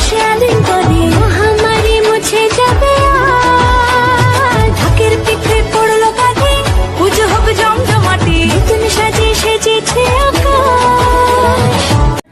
স্বাধীন করে মহামারী মুছে যাবে আর ঢাকের পিঠে পড়লো কাঁধে পুজো হোক জমজমাটি নতুন সাজে সেজেছে আকাশ।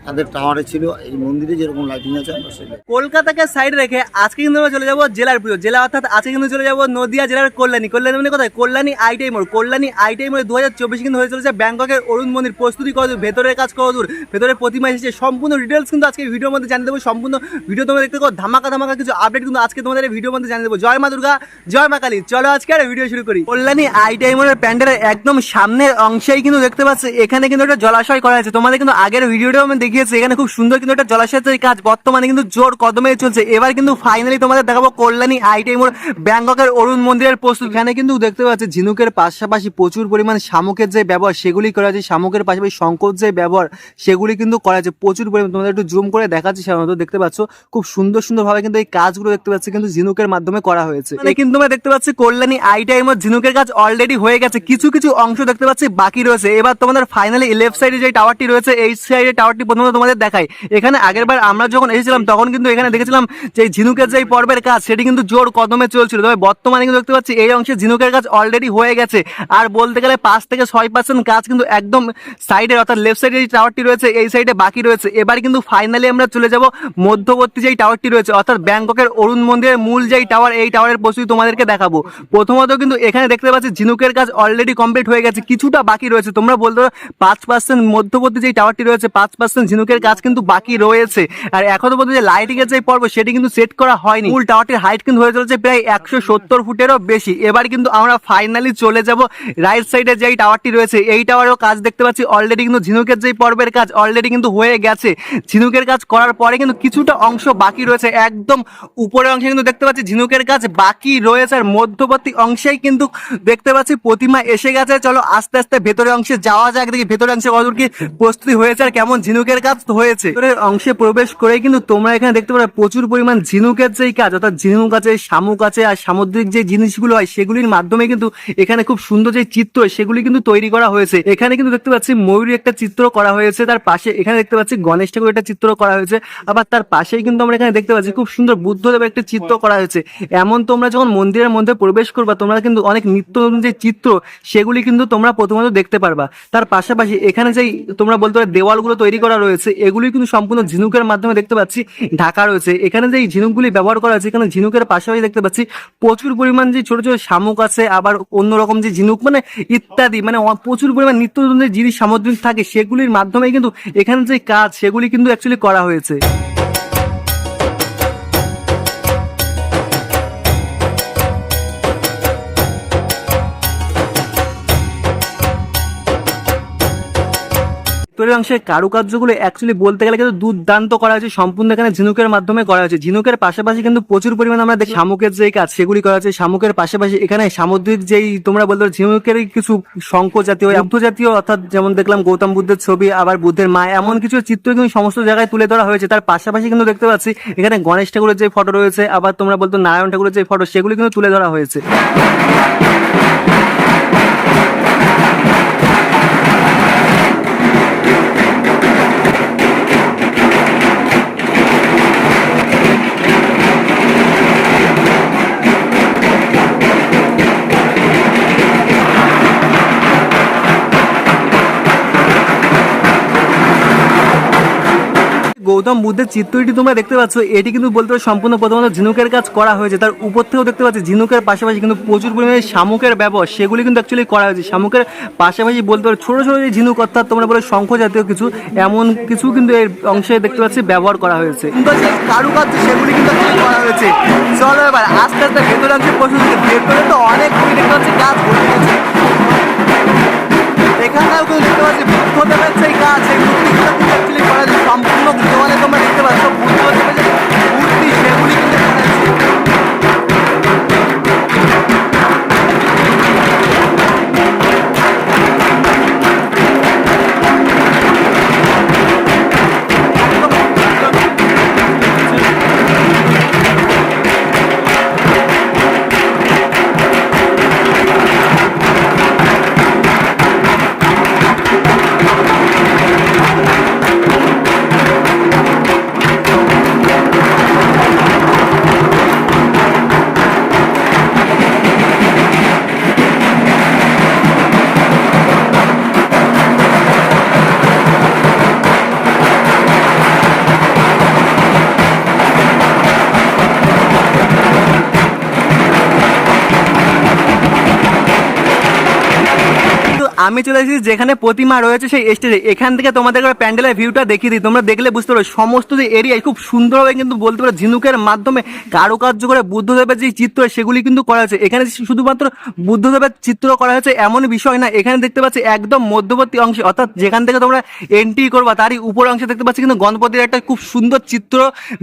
তাদের টাওয়ারে ছিল এই মন্দিরে যেরকম লাইটিং আছে আমরা সেটা কলকাতাকে সাইড রেখে আজকে কিন্তু আমরা চলে যাবো জেলার পুজো জেলা, অর্থাৎ আজকে কিন্তু চলে যাবো নদিয়া জেলার কল্যাণী মানে কোথায় কল্যাণী আইটিআই মোড়। কল্যাণী আইটিআই মোড়ে 2024 কিন্তু হয়ে চলেছে ব্যাংককের অরুণ মন্দির। প্রস্তুতি কত দূর, ভেতরের কাজ কত দূর, ভেতরে প্রতিমা এসেছে, সম্পূর্ণ ডিটেলস কিন্তু আজকে ভিডিওর মধ্যে জানিয়ে দেবো। সম্পূর্ণ ভিডিও তোমরা দেখতে পাবো, ধামাকা কিছু আপডেট কিন্তু আজকে তোমাদের ভিডিওর মধ্যে জানিয়ে দেবো। জয় মা দুর্গা, জয় মা কালী। চলো আজকে আর ভিডিও শুরু করি। কল্যাণী আইটিআই মোড়ের প্যান্ডেলের একদম সামনের অংশেই কিন্তু দেখতে পাচ্ছি এখানে কিন্তু একটা জলাশয় করা আছে। তোমাদের কিন্তু আগের ভিডিওটাও আমি দেখিয়েছি, এখানে খুব সুন্দর কিন্তু একটা জলাশয়ের কাজ বর্তমানে কিন্তু জোর কদমে চলছে। এবার কিন্তু ফাইনালি তোমাদের দেখাবো কল্যাণী আইটিআই মোড় ব্যাংককের অরুণ মন্দিরের প্রস্তুতি। এখানে কিন্তু দেখতে পাচ্ছি ঝিনুকের পাশাপাশি প্রচুর পরিমাণ শামুকের যে ব্যবহার সেগুলি করা আছে, শামুকের পাশাপাশি শঙ্কর যে ব্যবহার সেগুলি কিন্তু করা আছে প্রচুর পরিমাণ। তোমাদের একটু জুম করে দেখাচ্ছি, সাধারণত দেখতে পাচ্ছ খুব সুন্দর ভাবে কিন্তু এই কাজগুলো দেখতে পাচ্ছি কিন্তু ঝিনুকের মাধ্যমে করা হয়েছে। কিন্তু তোমরা দেখতে পাচ্ছি কল্যাণী আইটিআই মোড় ঝিনুকের কাজ অলরেডি হয়ে গেছে, কিছু অংশ দেখতে পাচ্ছি বাকি রয়েছে। এবার তোমাদের ফাইনালি লেফট সাইডে যে টাওয়ারটি রয়েছে এই সাইডে টাওয়ারটি প্রথমে তোমাদের দেখাই। এখানে আগেরবার আমরা যখন এসেছিলাম তখন কিন্তু এখানে দেখেছিলাম যে ঝিনুকের যে পর্বের কাজ সেটি কিন্তু জোর কদমে চলছিল। তবে বর্তমানে কিন্তু দেখতে পাচ্ছি এই অংশে ঝিনুকের কাজ অলরেডি হয়ে গেছে। আর বলতে গেলে 5 থেকে 6% কাজ কিন্তু একদম সাইডে অর্থাৎ লেফট সাইডে যে টাওয়ারটি রয়েছে এই সাইডে বাকি রয়েছে। এবার কিন্তু ফাইনালি আমরা চলে যাব মধ্যবর্তী যেই টাওয়ারটি রয়েছে অর্থাৎ ব্যাংককের অরুণ মন্দিরের মূল যেই টাওয়ার, এই টাওয়ারের প্রস্তুতি তোমাদেরকে দেখাবো। প্রথমত কিন্তু এখানে দেখতে পাচ্ছি ঝিনুকের কাজ অলরেডি কমপ্লিট হয়ে গেছে, কিছুটা বাকি রয়েছে। তোমরা বলতে পারো 5% মধ্যবর্তী যেই টাওয়ারটি রয়েছে 5% ঝিনুকের কাজ কিন্তু বাকি রয়েছে। আর এখনো পর্যন্ত যে লাইটিং এর যে পর্ব সেটি কিন্তু সেট করা হয়নি। মূল টাওয়ারটির হাইট কিন্তু হয়ে চলেছে প্রায় 170 ফুটেরও বেশি। এবার কিন্তু আমরা ফাইনালি চলে যাব রাইট সাইডে যেই টাওয়ারটি রয়েছে এই টাওয়ারেও কাজ দেখতে পাচ্ছি অলরেডি কিন্তু ঝিনুকের যে পর্বের কাজ অলরেডি কিন্তু হয়ে গেছে। ঝিনুকের কাজ করার পরে কিন্তু কিছুটা অংশ বাকি রয়েছে, একদম উপরের অংশে কিন্তু দেখতে পাচ্ছি ঝিনুকের কাজ বাকি রয়েছে। আর মধ্যবর্তী অংশেই কিন্তু দেখতে পাচ্ছি প্রতিমা এসে গেছে। চলো আস্তে আস্তে ভেতরের অংশে যাওয়া যাক, দেখি ভেতরের অংশে কতদূর কি প্রস্তুতি হয়েছে আর কেমন ঝিনুকের কাজ হয়েছে। ভেতরের অংশে প্রবেশ করে কিন্তু তোমরা এখানে দেখতে পারো প্রচুর পরিমাণ ঝিনুকের যেই কাজ অর্থাৎ ঝিনুক আছে, শামুক আছে আর সামুদ্রিক যে জিনিসগুলো হয় সেগুলির মাধ্যমে কিন্তু এখানে খুব সুন্দর যে চিত্র সেগুলি কিন্তু তৈরি করা হয়েছে। এখানে কিন্তু দেখতে পাচ্ছি ময়ূরের একটা চিত্র করা হয়েছে, তার পাশে এখানে দেখতে পাচ্ছি গণেশ ঠাকুরের একটা চিত্র করা হয়েছে। আবার তার পাশেই কিন্তু আমরা এখানে দেখতে পাচ্ছি খুব সুন্দর বুদ্ধদেবের একটা চিত্র করা হয়েছে। এমন তোমরা যখন মন্দিরের মধ্যে প্রবেশ করবা তোমরা কিন্তু অনেক নিত্য নতুন যে চিত্র সেগুলি কিন্তু তোমরা প্রথমত দেখতে পারবা। তার পাশাপাশি এখানে যেই তোমরা বলতে পারো দেওয়ালগুলো তৈরি করা রয়েছে এগুলি কিন্তু সম্পূর্ণ ঝিনুকের মাধ্যমে দেখতে পাচ্ছি ঢাকা রয়েছে। এখানে যে ঝিনুকগুলি ব্যবহার করা হয়েছে এখানে ঝিনুকের পাশাপাশি দেখতে পাচ্ছি প্রচুর পরিমাণ যে ছোট শামুক আছে, আবার অন্যরকম যে ঝিনুক মানে ইত্যাদি মানে প্রচুর পরিমাণ নিত্য নতুন যে জিনিস সামগ্রিক থাকে সেগুলির মাধ্যমে কিন্তু এখানে যে কাজ সেগুলি কিন্তু অ্যাকচুয়ালি করা হয়েছে। ভিতরের অংশের কারুকার্যগুলো অ্যাকচুয়ালি বলতে গেলে কিন্তু দুর্দান্ত করা হয়েছে, সম্পূর্ণ এখানে ঝিনুকের মাধ্যমে করা হয়েছে। ঝিনুকের পাশাপাশি কিন্তু প্রচুর পরিমাণে আমরা দেখি শামুকের যে কাজ সেগুলি করা হয়েছে। শামুকের পাশাপাশি এখানে সামুদ্রিক যেই তোমরা বলতে পারো ঝিনুকের কিছু শঙ্খ জাতীয় বুদ্ধ জাতীয় অর্থাৎ যেমন দেখলাম গৌতম বুদ্ধের ছবি, আবার বুদ্ধের মা, এমন কিছু চিত্র কিন্তু সমস্ত জায়গায় তুলে ধরা হয়েছে। তার পাশাপাশি কিন্তু দেখতে পাচ্ছি এখানে গণেশ ঠাকুরের যে ফটো রয়েছে, আবার তোমরা বলতো নারায়ণ ঠাকুরের যে ফটো সেগুলি কিন্তু তুলে ধরা হয়েছে। গৌতম বুদ্ধের চিত্রটি তোমরা দেখতে পাচ্ছ এটি কিন্তু বলতে পারো সম্পূর্ণ প্রথমত ঝিনুকের কাজ করা হয়েছে। তার উপর থেকেও দেখতে পাচ্ছি ঝিনুকের পাশাপাশি কিন্তু প্রচুর পরিমাণে শামুকের ব্যবহার সেগুলি কিন্তু অ্যাকচুয়ালি করা হয়েছে। শামুকের পাশাপাশি বলতে পারো ছোট ছোট যে ঝিনুক অর্থাৎ তোমরা বলো শঙ্খ জাতীয় কিছু এমন কিছু কিন্তু এর অংশে দেখতে পাচ্ছি ব্যবহার করা হয়েছে। কারুকার্য সেগুলি কিন্তু করা হয়েছে। চলো এবার আস্তে আস্তে ভেতরে অংশে প্রস্তুতি, ভেতরে তো অনেক দেখতে পাচ্ছি কাজ ঘটে গেছে। এখানটাও কিন্তু দেখতে পাচ্ছি বুদ্ধদেবের সেই কাজ সেই মূর্তিগুলো কিন্তু অ্যাকচুয়ালি করা হয়েছে। সম্পূর্ণ দেওয়ালে তোমরা দেখতে পাচ্ছ বুদ্ধদেবের যে মূর্তি সেগুলি কিন্তু করা হয়েছে। আমি চলে এসেছি যেখানে প্রতিমা রয়েছে সেই স্টেজে। এখান থেকে তোমাদের প্যান্ডেলের ভিউটা দেখিয়ে দিই, তোমরা দেখলে বুঝতে পারো সমস্ত যে এরিয়ায় খুব সুন্দরভাবে কিন্তু বলতে পারো ঝিনুকের মাধ্যমে কারুকার্য করে বুদ্ধদেবের যে চিত্র সেগুলি কিন্তু করা হয়েছে। এখানে শুধুমাত্র বুদ্ধদেবের চিত্র করা হয়েছে এমন বিষয় না, এখানে দেখতে পাচ্ছি একদম মধ্যবর্তী অংশে অর্থাৎ যেখান থেকে তোমরা এন্ট্রি করবা তারই উপর অংশে দেখতে পাচ্ছি কিন্তু গণপতির একটা খুব সুন্দর চিত্র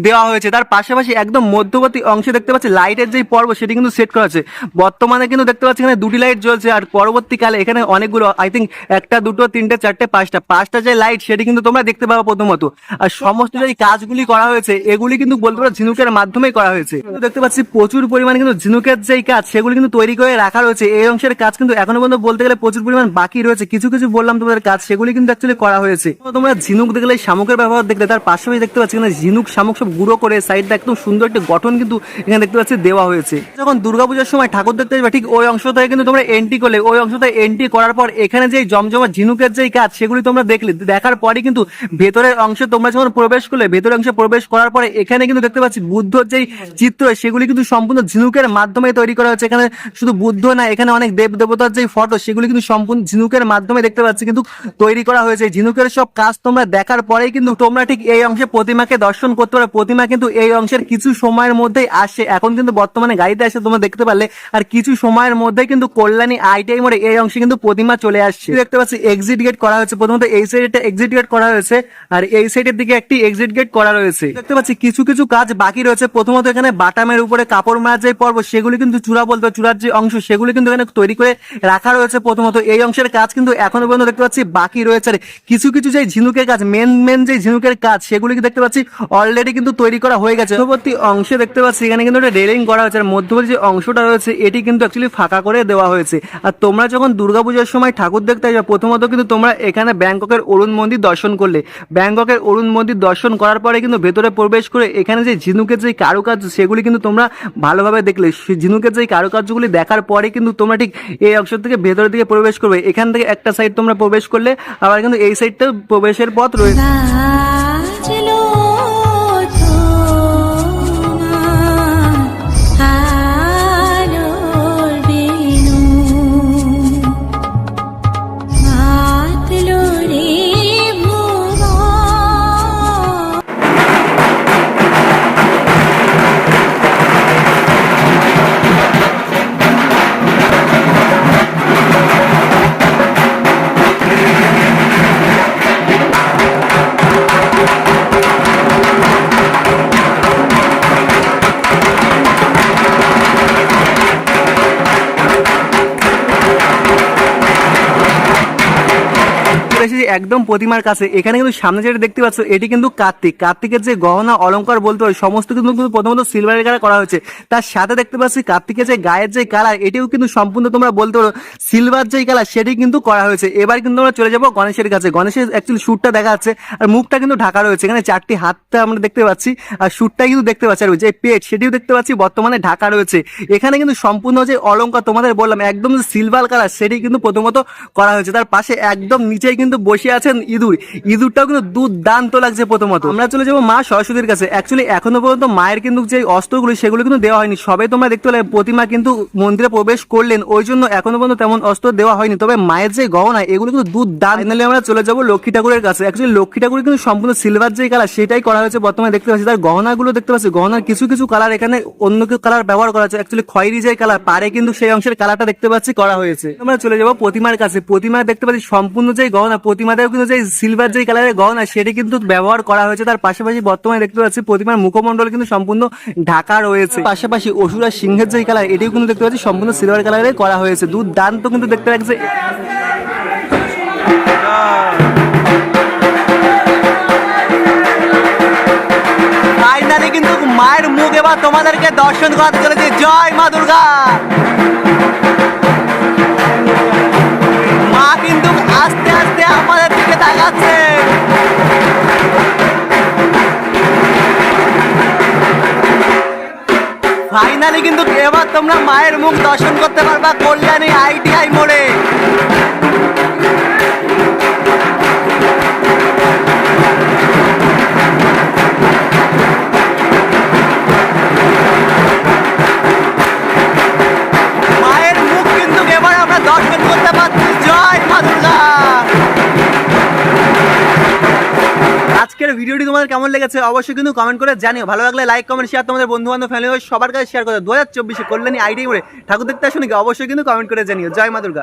দেওয়া হয়েছে। তার পাশাপাশি একদম মধ্যবর্তী অংশে দেখতে পাচ্ছি লাইটের যে পর্ব সেটি কিন্তু সেট করা আছে। বর্তমানে কিন্তু দেখতে পাচ্ছি এখানে দুটি লাইট জ্বলছে, আর পরবর্তীকালে এখানে অনেকগুলো আই থিঙ্ক একটা দুটো তিনটে চারটে পাঁচটা যে লাইট সেটি কিন্তু তোমরা দেখতে পাবো প্রথমত। আর সমস্ত যে কাজগুলি করা হয়েছে এগুলি কিন্তু বলতে পারো ঝিনুকের মাধ্যমেই করা হয়েছে। দেখতে পাচ্ছি প্রচুর পরিমাণে কিন্তু ঝিনুকের যে কাজ সেগুলি কিন্তু তৈরি করে রাখা রয়েছে। এই অংশের কাজ কিন্তু এখনো পর্যন্ত বলতে গেলে প্রচুর পরিমাণ বাকি রয়েছে। কিছু কিছু বললাম তোমাদের কাজ সেগুলি কিন্তু অ্যাকচুয়ালি করা হয়েছে। তোমরা ঝিনুক দেখলে শামুকের ব্যবহার দেখলে তার পাশাপাশি দেখতে পাচ্ছি এখানে ঝিনুক শামুক সব গুঁড়ো করে সাইডটা একদম সুন্দর একটা গঠন কিন্তু এখানে দেখতে পাচ্ছি দেওয়া হয়েছে। যখন দুর্গাপূজার সময় ঠাকুর দেখতে যাবে ঠিক ওই অংশ থেকে কিন্তু তোমরা এন্ট্রি করলে, ওই অংশটা এন্ট্রি করার পর এখানে যে জমজমা ঝিনুকের যে কাজ সেগুলি তোমরা দেখলে, দেখার পরে কিন্তু ভেতরের অংশে তোমরা যখন প্রবেশ করলে, ভেতরের অংশে প্রবেশ করার পরে এখানে কিন্তু দেখতে পাচ্ছি বুদ্ধর যেই চিত্র সেগুলি কিন্তু সম্পূর্ণ ঝিনুকের মাধ্যমে তৈরি করা হয়েছে। এখানে শুধু বুদ্ধ না, এখানে অনেক দেব দেবতার যে ফটো সেগুলি কিন্তু সম্পূর্ণ ঝিনুকের মাধ্যমে দেখতে পাচ্ছি কিন্তু তৈরি করা হয়েছে। ঝিনুকের সব কাজ তোমরা দেখার পরেই কিন্তু তোমরা ঠিক এই অংশে প্রতিমাকে দর্শন করতে পারো। প্রতিমা কিন্তু এই অংশের কিছু সময়ের মধ্যেই আসে, এখন কিন্তু বর্তমানে গাড়িতে আসে তোমরা দেখতে পারলে, আর কিছু সময়ের মধ্যে কিন্তু কল্যাণী আইটিআই মোড়ে এই অংশে কিন্তু প্রতিমা চলে আসছে। দেখতে পাচ্ছি এক্সিট গেট করা হয়েছে, প্রথমত এই সাইডে একটা এক্সিট গেট করা হয়েছে আর এই সাইডের দিকে একটি এক্সিট গেট করা রয়েছে। দেখতে পাচ্ছি কিছু কিছু কাজ বাকি রয়েছে। প্রথমত এখানে বাটামের উপরে কাপড় মারা যে পর্ব সেগুলি কিন্তু চূড়া বলতে চূড়ার যে অংশ সেগুলি কিন্তু এখানে তৈরি করে রাখা রয়েছে। প্রথমত এই অংশের কাজ কিন্তু এখনো পর্যন্ত দেখতে পাচ্ছি বাকি রয়েছে। আর কিছু কিছু যে ঝিনুকের কাজ মেন যে ঝিনুকের কাজ সেগুলি দেখতে পাচ্ছি অলরেডি কিন্তু তৈরি করা হয়ে গেছে। মধ্যবর্তী অংশে দেখতে পাচ্ছি এখানে কিন্তু একটা রেলিং করা হয়েছে, আর মধ্যবর্তী যে অংশটা রয়েছে এটি কিন্তু অ্যাকচুয়ালি ফাঁকা করে দেওয়া হয়েছে। আর তোমরা যখন দুর্গাপূজার সময় ঠাকুর দেখতে যাবে প্রথমত কিন্তু তোমরা এখানে ব্যাংককের অরুণ মন্দির দর্শন করলে, ব্যাংককের অরুণ মন্দির দর্শন করার পরে কিন্তু ভেতরে প্রবেশ করে এখানে যে ঝিনুকের যে কারুকার্য সেগুলি কিন্তু তোমরা ভালোভাবে দেখলে, ঝিনুকের যে কারুকার্যগুলি দেখার পরে কিন্তু তোমরা ঠিক এই অংশ থেকে ভেতরের দিকে প্রবেশ করবে। এখান থেকে একটা সাইড তোমরা প্রবেশ করলে আবার কিন্তু এই সাইডটা প্রবেশের পথ রয়েছে। বাজলো তোমার আলোর বেণু, মাতলো রে ভুবন। একদম প্রতিমার কাছে এখানে কিন্তু সামনে যেটা দেখতে পাচ্ছ এটি কিন্তু কার্তিকের যে গহনা অলংকার বলতে হয় সমস্ত কিন্তু প্রথমত সিলভারের কালার করা হয়েছে। তার সাথে দেখতে পাচ্ছি কার্তিকের যে গায়ের যে কালার এটিও কিন্তু সম্পূর্ণ তোমরা বলতে পারো সিলভার যে কালার সেটি কিন্তু করা হয়েছে। এবার কিন্তু আমরা চলে যাবো গণেশের কাছে। গণেশের অ্যাকচুয়ালি শুটটা দেখা যাচ্ছে আর মুখটা কিন্তু ঢাকা রয়েছে, এখানে চারটি হাতটা আমরা দেখতে পাচ্ছি আর শুটটা কিন্তু দেখতে পাচ্ছি, আর যে পেট সেটিও দেখতে পাচ্ছি বর্তমানে ঢাকা রয়েছে। এখানে কিন্তু সম্পূর্ণ যে অলংকার তোমাদের বললাম একদম সিলভার কালার সেটি কিন্তু প্রথমত করা হয়েছে। তার পাশে একদম নিচেই কিন্তু বসে আছেন ইঁদুরটাও কিন্তু দুর্দান্ত লাগছে। প্রথমত আমরা চলে যাবো মা সরস্বতীর কাছে। অ্যাকচুয়ালি এখনো পর্যন্ত মায়ের কিন্তু যে অস্ত্রগুলি সেগুলো কিন্তু দেওয়া হয়নি, সবাই তোমরা দেখতে পেলে প্রতিমা কিন্তু মন্দিরে প্রবেশ করলেন, ওই জন্য এখনো পর্যন্ত তেমন অস্ত্র দেওয়া হয়নি। তবে মায়ের যে গহনা এগুলো কিন্তু দুর্দান্ত। ফাইনালি আমরা চলে যাবো লক্ষ্মী ঠাকুরের কাছে। অ্যাকচুয়ালি লক্ষ্মী ঠাকুর কিন্তু সম্পূর্ণ সিলভার যে কালার সেটাই করা হয়েছে বর্তমানে দেখতে পাচ্ছি। তার গহনাগুলো দেখতে পাচ্ছি, গহনার কিছু কিছু কালার এখানে অন্য কিছু কালার ব্যবহার করা হয়েছে। অ্যাকচুয়ালি খয়েরি যে কালার পারে কিন্তু সেই অংশের কালারটা দেখতে পাচ্ছি করা হয়েছে। আমরা চলে যাবো প্রতিমার কাছে। প্রতিমা দেখতে পাচ্ছি সম্পূর্ণ যে গহনা প্রতিমাতেও কিন্তু যে সিলভার যে কালারের গহনা সেটি কিন্তু ব্যবহার করা হয়েছে। তার পাশাপাশি বর্তমানে দেখতে পাচ্ছি প্রতিমার মুখমণ্ডল কিন্তু সম্পূর্ণ ঢাকা রয়েছে। পাশাপাশি অসুর আর সিংহের যে কালার এটিও কিন্তু দেখতে পাচ্ছি সম্পূর্ণ সিলভার কালারে করা হয়েছে। দুর্দান্ত কিন্তু দেখতে লাগছে। ফাইনালি কিন্তু মায়ের মুখ এবার তোমাদেরকে দর্শন করাতে চলেছে। জয় মা দুর্গা। মা কিন্তু আস্তে আস্তে আমাদের দিকে তাকাচ্ছে। ফাইনালি কিন্তু এবার তোমরা মায়ের মুখ দর্শন করতে পারবা কল্যাণী আইটিআই মোড়ে। মায়ের মুখ কিন্তু এবার আমরা দর্শন করতে পারছি। জয় মা দুর্গা। আজকের ভিডিওটি তোমাদের কেমন লেগেছে অবশ্যই কিন্তু কমেন্ট করে জানিও। ভালো লাগলে লাইক কমেন্ট শেয়ার তোমাদের বন্ধু বান্ধব ফ্যামিলি সবার কাছে শেয়ার করো। 2024 কল্যাণী আইটিআই মোড়ে ঠাকুর দেখতে আসো নাকি অবশ্যই কিন্তু কমেন্ট করে জানিও। জয় মা দুর্গা।